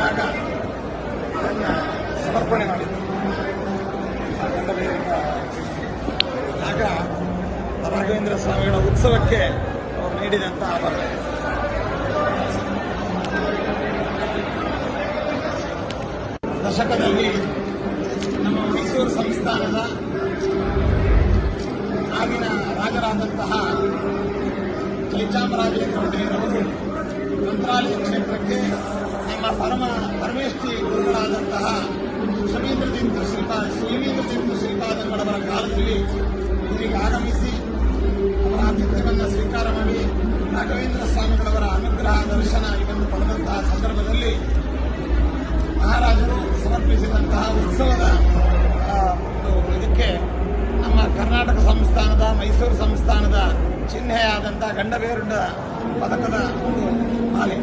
ಬಂದಾಗ ಅದನ್ನು ಸಮರ್ಪಣೆ ಮಾಡಿದರು. ಆಗ ರಾಘವೇಂದ್ರ ಸ್ವಾಮಿಗಳ ಉತ್ಸವಕ್ಕೆ ಅವರು ನೀಡಿದಂಥ ಆಭರಣ. ದಶಕದಲ್ಲಿ ನಮ್ಮ ಮೈಸೂರು ಸಂಸ್ಥಾನದ ಆಗಿನ ರಾಜರಾದಂತಹ ಜಯಚಾಮರಾಜೇಂದ್ರ ಒಡೆಯರವರು ಮಂತ್ರಾಲಯ ಕ್ಷೇತ್ರಕ್ಕೆ ನಮ್ಮ ಪರಮೇಷ್ಠಿ ಗುರುಗಳಾದಂತಹ ಸುವೀಂದ್ರ ತೀರ್ಥ ಶ್ರೀಪಾದಂಗಳವರ ಕಾಲದಲ್ಲಿ ಇಲ್ಲಿಗೆ ಆಗಮಿಸಿ ಅವರ ಆತಿಥ್ಯವನ್ನು ಸ್ವೀಕಾರ ಮಾಡಿ ರಾಘವೇಂದ್ರ ಸ್ವಾಮಿಗಳವರ ಅನುಗ್ರಹ ದರ್ಶನ ಇವನ್ನು ಪಡೆದಂತಹ ಸಂದರ್ಭದಲ್ಲಿ ಮಹಾರಾಜರು ಸಮರ್ಪಿಸಿದಂತಹ ಉತ್ಸವದ ಇದಕ್ಕೆ ನಮ್ಮ ಕರ್ನಾಟಕ ಸಂಸ್ಥಾನದ ಮೈಸೂರು ಸಂಸ್ಥಾನದ ಚಿಹ್ನೆಯಾದಂತಹ ಗಂಡಬೇರುಂಡ ಪದಕದ ಒಂದು ಮಾಲೆ